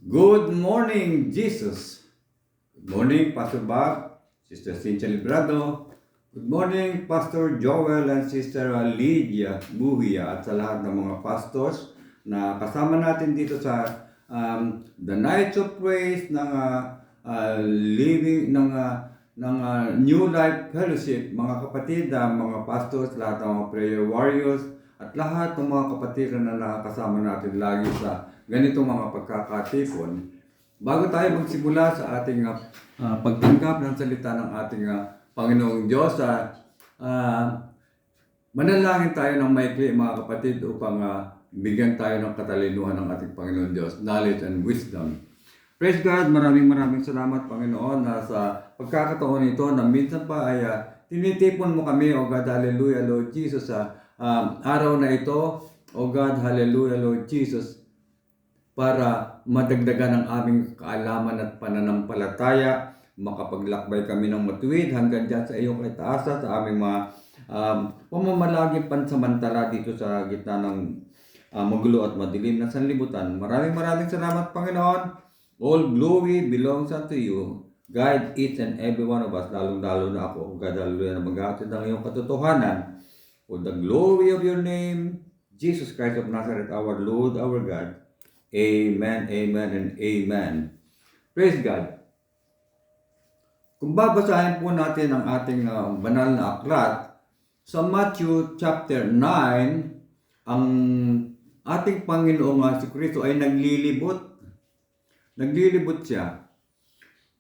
Good morning, Jesus. Good morning, Pastor Bob, Sister Cynthia Librado. Good morning, Pastor Joel and Sister Lydia Buhia at sa lahat ng mga pastors na kasama natin dito sa The Nights of Praise ng living ng New Life Fellowship, mga kapatid, mga pastors, lahat ng mga prayer warriors, at lahat ng mga kapatid na nakakasama natin lagi sa ganitong mga pagkakatipon. Bago tayo magsimula sa ating pagtanggap ng salita ng ating Panginoong Diyos, manalangin tayo ng maikli mga kapatid upang bigyan tayo ng katalinuhan ng ating Panginoong Diyos, knowledge and wisdom. Praise God, maraming salamat Panginoon na sa pagkakataon ito na minsan pa ay tinitipon mo kami, O God, hallelujah Lord Jesus, sa araw na ito, O God, hallelujah Lord Jesus, para madagdagan ang aming kaalaman at pananampalataya, makapaglakbay kami ng matuwid hanggang dyan sa iyong kaitaasan sa aming mga pamamalagi pansamantala dito sa gitna ng magulo at madilim na sanlibutan. Maraming salamat Panginoon. All glory belongs unto you. Guide each and every one of us, lalong-lalo na ako, God, hallelujah, na mag-aatid ng iyong katotohanan. For the glory of your name, Jesus Christ of Nazareth, our Lord, our God. Amen, amen, and amen. Praise God. Kung babasahin po natin ang ating banal na aklat, sa Matthew chapter 9, ang ating Panginoong si Kristo ay naglilibot. Naglilibot siya.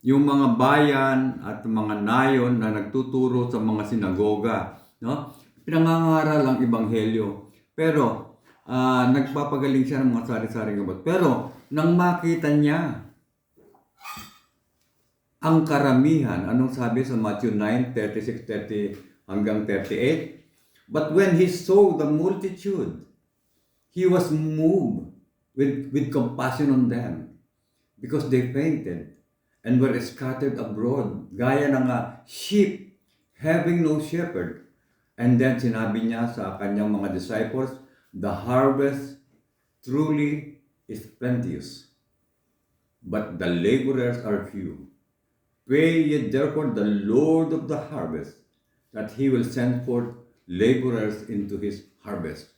Yung mga bayan at mga nayon na nagtuturo sa mga sinagoga, no? Pinangangaral ang ebanghelyo. Pero nagpapagaling siya ng mga sari-saring gamot. Pero nang makita niya ang karamihan, anong sabi sa Matthew 9:36-30 hanggang 38? But when he saw the multitude, he was moved with compassion on them, because they fainted and were scattered abroad, gaya ng sheep having no shepherd. And then sinabi niya sa kanyang mga disciples, the harvest truly is plenteous, but the laborers are few. Pray ye therefore the Lord of the harvest, that He will send forth laborers into His harvest.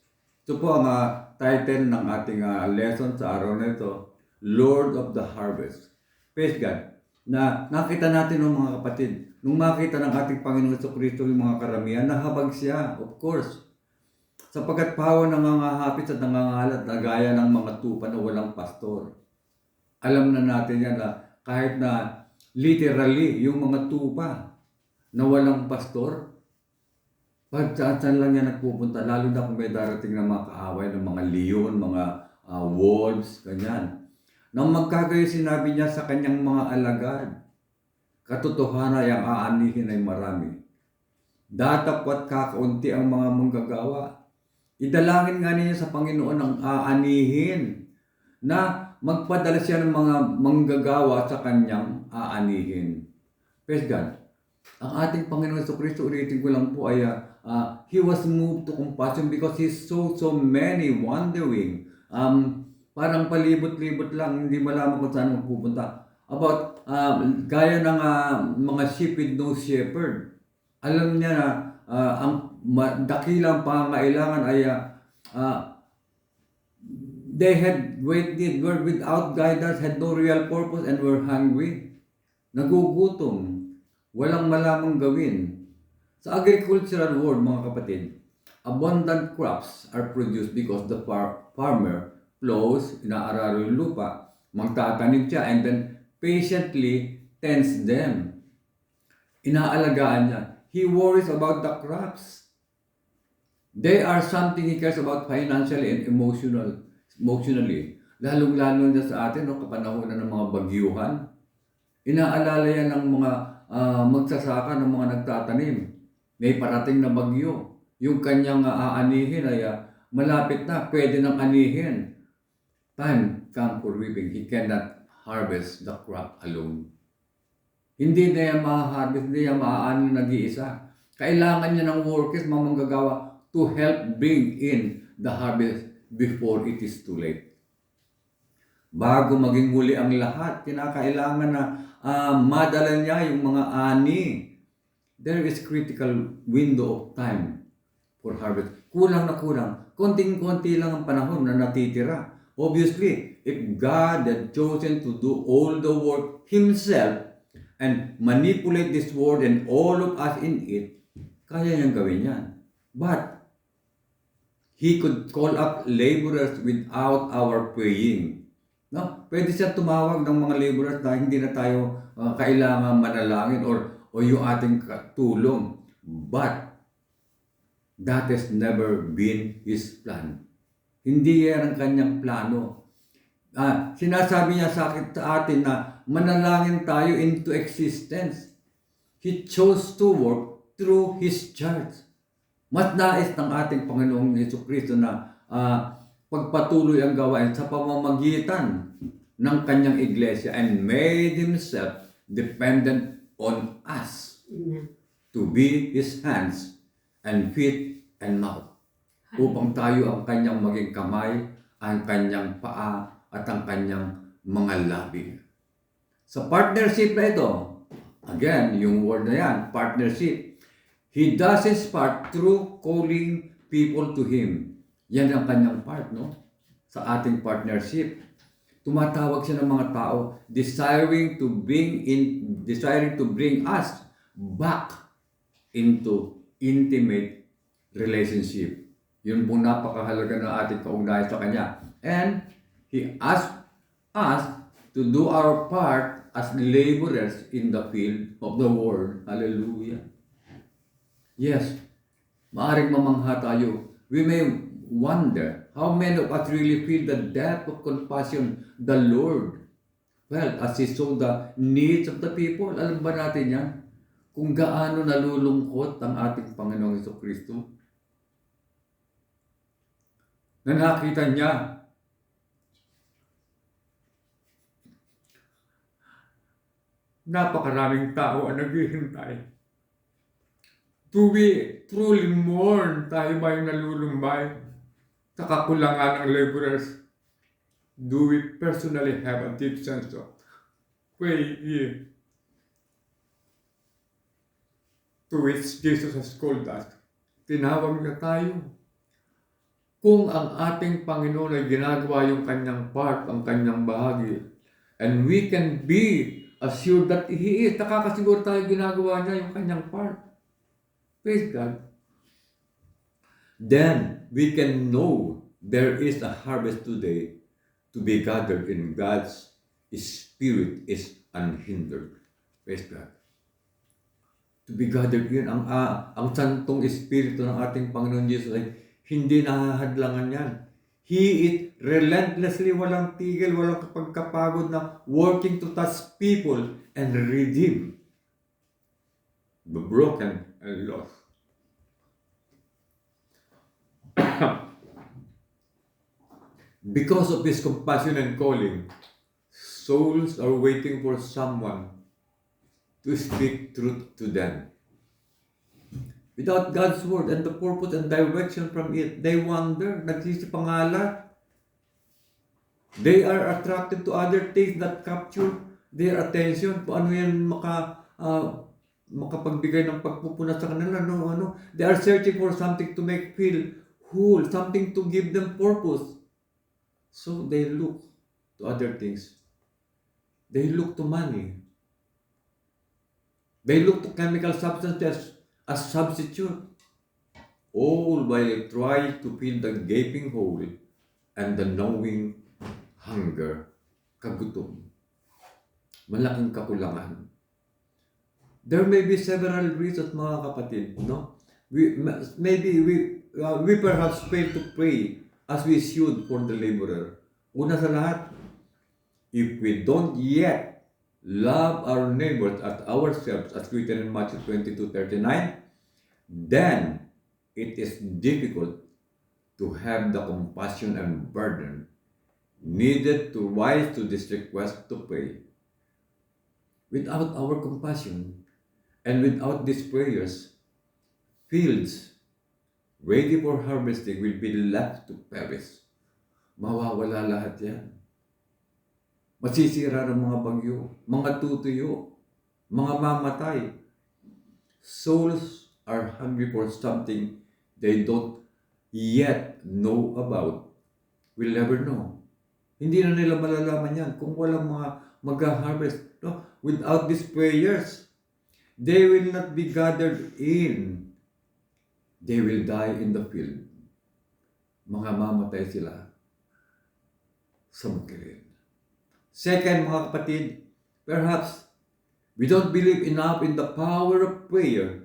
Ito po ang title ng ating lesson sa araw na ito, Lord of the Harvest. Praise God. Na nakita natin ng mga kapatid, nung makita ng ating Panginoon Kristo yung mga karamihan, nahabag siya, of course. Sapagkat pawa nangangahapit at nangangalat na gaya ng mga tupa na walang pastor. Alam na natin yan na kahit na literally yung mga tupa na walang pastor, pag saan lang yan nagpupunta, lalo na kung may darating na mga kaaway ng mga leon, mga wolves, ganyan. Nang magkagayo sinabi niya sa kanyang mga alagad, katotohanan ay ang aanihin ay marami. Datapwat kakaunti ang mga manggagawa. Idalangin nga niya sa Panginoon ang aanihin na magpadala siya ng mga manggagawa sa kanyang aanihin. Praise God. Ang ating Panginoon Kristo, ulitin ko lang po ay He was moved to compassion because He saw so many wandering. Parang palibot-libot lang, hindi malaman kung saan magpupunta. About, gaya ng mga sheep with no shepherd. Alam niya na ang dakilang pangangailangan ay they had great need, were without guidance, had no real purpose, and were hungry. Nagugutom. Walang malamang gawin. Sa agricultural world, mga kapatid, abundant crops are produced because the farmer plows, inaararo yung lupa, magtatanim siya, and then patiently tends them. Inaalagaan niya. He worries about the crops. They are something he cares about financially and emotionally. Lalong-lalo na sa atin, kapanahonan ng mga bagyuhan. Inaalala yan ng mga magsasaka, ng mga nagtatanim. May parating na bagyo. Yung kanyang aanihin ay malapit na, pwede nang anihin. Time come for reaping. He cannot harvest the crop alone. Hindi na yan ma-harvest, hindi yan maaanin nag-iisa. Kailangan niya ng workers, mga manggagawa, to help bring in the harvest before it is too late. Bago maging muli ang lahat, kinakailangan na madala niya yung mga ani. There is critical window of time for harvest. Kulang na kulang. Konting-konti lang ang panahon na natitira. Obviously, if God had chosen to do all the work Himself and manipulate this world and all of us in it, kaya niyang gawin yan. But, He could call up laborers without our praying. No? Pwede siya tumawag ng mga laborers na hindi na tayo kailangan manalangin o yung ating tulong. But, that has never been His plan. Hindi yan ang kanyang plano. Sinasabi niya sa atin na manalangin tayo into existence. He chose to work through His church. Mas nais ng ating Panginoong Jesucristo na pagpatuloy ang gawain sa pamamagitan ng kanyang iglesia and made Himself dependent on us to be His hands and feet and mouth upang tayo ang kanyang maging kamay, ang kanyang paa at ang kanyang mga labi. Sa partnership na ito, again, yung word na yan, partnership, He does His part through calling people to Him. Yan ang kanyang part, no? Sa ating partnership. Tumatawag siya ng mga tao, desiring to bring us back into intimate relationship. Yun pong napakahalaga ng ating kaugnayan sa Kanya. And He asked us to do our part as laborers in the field of the world. Hallelujah. Yes, maaring mamangha tayo. We may wonder how many of us really feel the depth of compassion the Lord felt as He saw the needs of the people. Alam ba natin yan? Kung gaano nalulungkot ang ating Panginoong Jesucristo na nakita niya napakaraming tao ang naghihintay. Do we truly mourn? Tayo ba yung nalulumbay sa kakulangan ng laborers? Do we personally have a deep sense of praying to which Jesus has called us? Tinawag na tayo. Kung ang ating Panginoon ay ginagawa yung kanyang part, ang kanyang bahagi, and we can be assured that He is, nakakasiguro tayo ginagawa niya yung kanyang part. Praise God. Then we can know there is a harvest today to be gathered in God's Spirit is unhindered. Praise God. To be gathered in ang santong Espiritu ng ating Panginoon Jesus ay hindi nahahadlangan yan. He is relentlessly, walang tigil, walang kapagkapagod na working to touch people and redeem the broken and lost. Because of His compassion and calling, souls are waiting for someone to speak truth to them. Without God's word and the purpose and direction from it, they wander, nagsisipangala. They are attracted to other things that capture their attention. Kung ano yan makapagbigay ng pagpupunas sa kanila. They are searching for something to make feel whole, something to give them purpose. So they look to other things. They look to money. They look to chemical substances as substitute, all while trying to fill the gaping hole and the gnawing hunger, kagutom, malaking kakulangan. There may be several reasons, mga kapatid, no? We perhaps fail to pray as we should for the laborer. Una sa lahat, if we don't yet love our neighbors as ourselves, as written in Matthew 22:39, then it is difficult to have the compassion and burden needed to rise to this request to pray. Without our compassion and without these prayers, fields ready for harvesting will be left to perish. Mawawala lahat yan. Masisira ng mga bagyo, mga tutuyo, mga mamatay. Souls are hungry for something they don't yet know about. We'll never know. Hindi na nila malalaman yan kung walang mga mag-harvest. No? Without these prayers, they will not be gathered in. They will die in the field. Mga mamatay sila sa mukilid. Second, mga kapatid, perhaps we don't believe enough in the power of prayer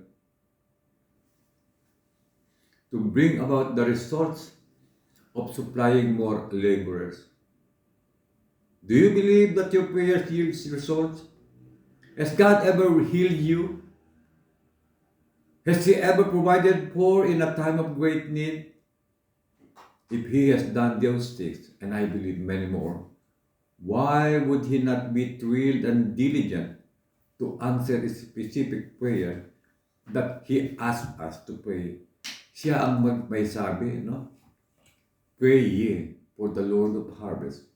to bring about the results of supplying more laborers. Do you believe that your prayers yields results? Has God ever healed you? Has He ever provided for in a time of great need? If He has done those things, and I believe many more, why would He not be thrilled and diligent to answer a specific prayer that He asked us to pray? Siya ang may sabi, no? Pray ye for the Lord of harvest.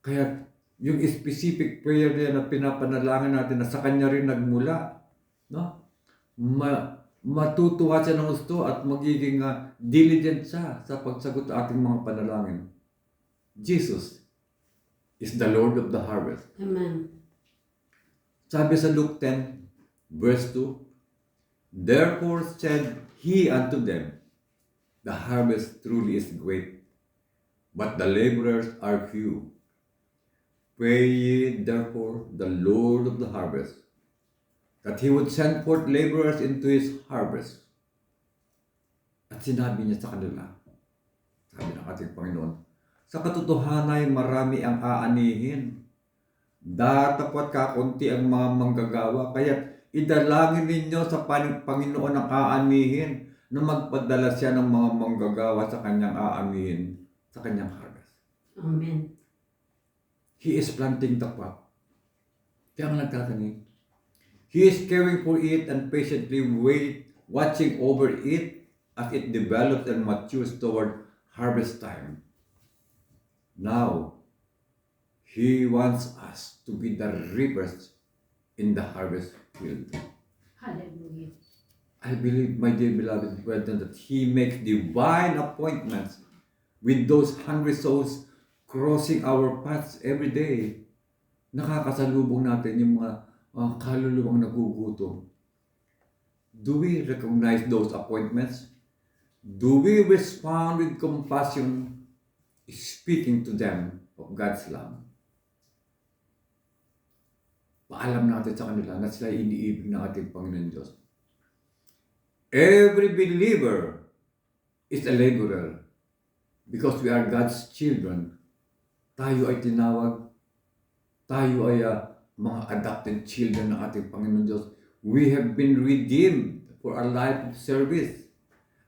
Kaya yung specific prayer niya na pinapanalangin natin na sa Kanya rin nagmula, no? Matutuwa siya ng gusto at magiging diligent siya sa pagsagot sa ating mga panalangin. Jesus is the Lord of the harvest. Amen. Sabi sa Luke 10, verse 2, therefore said He unto them, the harvest truly is great, but the laborers are few. Pray ye therefore the Lord of the harvest, that He would send forth laborers into His harvest. At sinabi niya sa kanila, sabi ng ating Panginoon, sa katotohanan ay marami ang aanihin. Datapwat kakunti ang mga manggagawa, kaya't idalangin ninyo sa Panginoon ang aanihin na magpadala siya ng mga manggagawa sa kanyang aanihin, sa kanyang harvest. Amen. He is planting the crop. Kaya ang nagtatanim. He is caring for it and patiently watching over it as it develops and matures toward harvest time. Now, He wants us to be the reapers in the harvest field. Hallelujah. I believe, my dear beloved brethren, that He makes divine appointments with those hungry souls crossing our paths every day. Nakakasalubong natin yung mga kaluluwang nagugutom. Do we recognize those appointments? Do we respond with compassion, speaking to them of God's love? Paalam natin sa kanila na sila iniibig ng ating Panginoon Diyos. Every believer is a laborer because we are God's children. Tayo ay tinawag, tayo ay mga adopted children ng ating Panginoon Diyos. We have been redeemed for a life of service.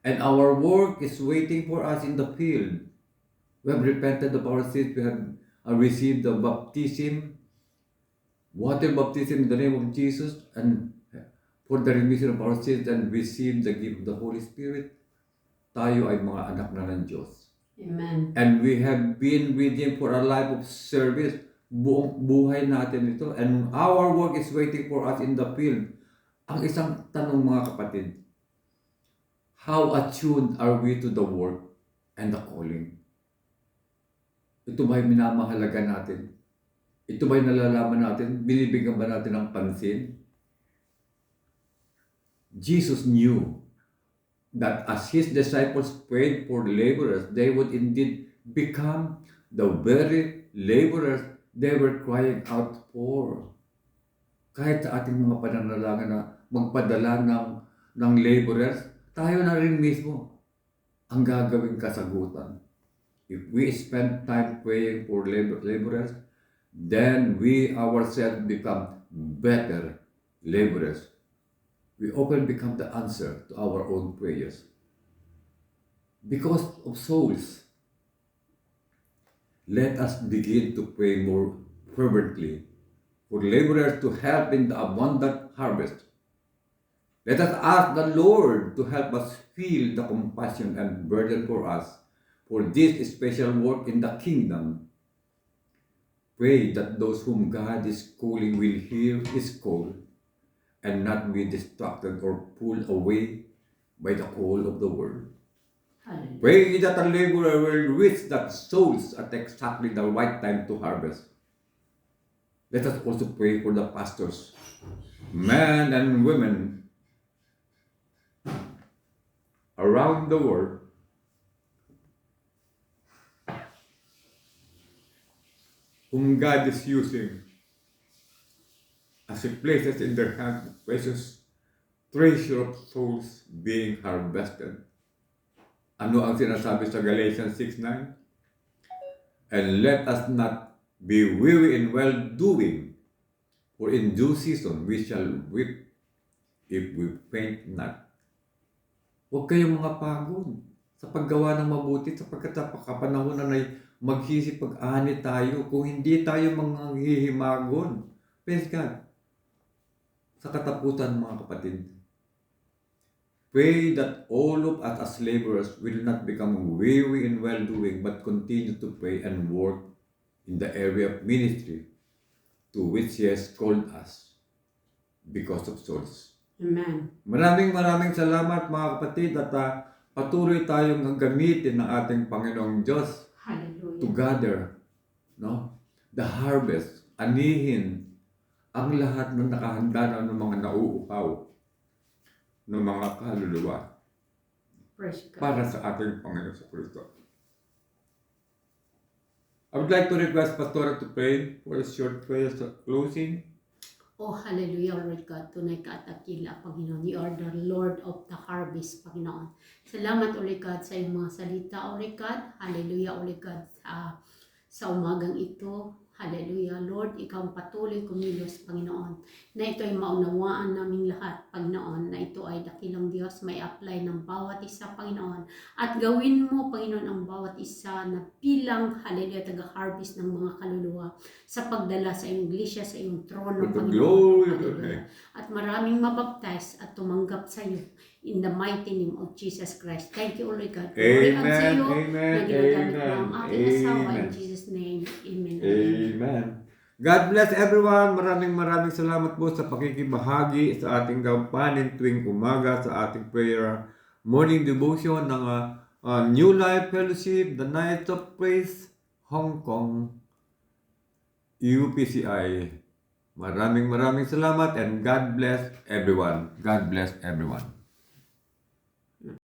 And our work is waiting for us in the field. We have repented of our sins. We have received the baptism, water baptism in the name of Jesus, and for the remission of our sins, and received the gift of the Holy Spirit. Tayo ay mga anak na ng Diyos. Amen. And we have been redeemed for a life of service. Buong buhay natin ito. And our work is waiting for us in the field. Ang isang tanong, mga kapatid, how attuned are we to the work and the calling? Ito ba'y minamahalaga natin? Ito ba'y nalalaman natin? Binibigyan ba natin ng pansin? Jesus knew that as His disciples prayed for laborers, they would indeed become the very laborers they were crying out for. Kahit sa ating mga pananalangin na magpadala ng laborers, tayo na rin mismo ang gagawing kasagutan. If we spend time praying for laborers, then we ourselves become better laborers. We often become the answer to our own prayers. Because of souls, let us begin to pray more fervently for laborers to help in the abundant harvest. Let us ask the Lord to help us feel the compassion and burden for us for this special work in the kingdom. Pray that those whom God is calling will hear His call and not be distracted or pulled away by the call of the world. Hallelujah. Pray that the laborer will reach that souls at exactly the right time to harvest. Let us also pray for the pastors, men and women around the world whom God is using as He places in their hands the precious treasure of souls being harvested. Ano ang sinasabi sa Galatians 6:9? And let us not be weary in well-doing, for in due season we shall reap if we faint not. Huwag kayong mga pagod sa paggawa ng mabuti sapagkat sa kapanahonan ay magsisipag-ani tayo kung hindi tayo manghihimagon. Praise God. Sa katapusan mga kapatid, pray that all of us as laborers will not become weary in well-doing but continue to pray and work in the area of ministry to which He has called us because of souls. Amen. Maraming salamat mga kapatid at patuloy tayong gamitin ng ating Panginoong Diyos Hallelujah. to gather, no? The harvest, anihin ang lahat ng nakahanda na ng mga nauupaw ng mga kaluluwa Praise God. para sa ating Panginoon sa Kristo. I would like to request Pastor to pray for a short prayer sa closing. Oh, hallelujah, Lord God. Tunay ka at akila, Panginoon. You are the Lord of the harvest, Panginoon. Salamat, O Lord God, sa iyong mga salita, O Lord God. Hallelujah, O Lord God, sa umagang ito. Hallelujah, Lord. Ikaw ang patuloy kumilos, Panginoon. Na ito ay maunawaan naming lahat, Panginoon. Na ito ay dakilang Diyos, may apply ng bawat isa, Panginoon. At gawin mo, Panginoon, ang bawat isa na bilang, hallelujah, taga-harvest ng mga kaluluwa sa pagdala sa iyong iglesia, sa iyong trono, With the Panginoon. glory of your Hallelujah. name. At maraming mabaptize at tumanggap sa iyo in the mighty name of Jesus Christ. Thank you, Lord God. Glorified sa Amen, iyo amen, na ginagamit mo amen, ang aking asawa in amen. Jesus' name. Amen. Amen. God bless everyone. Maraming salamat po sa pakikibahagi sa ating gawain tuwing umaga sa ating prayer morning devotion ng New Life Fellowship, The Night of Praise, Hong Kong, UPCI. Maraming salamat and God bless everyone. God bless everyone.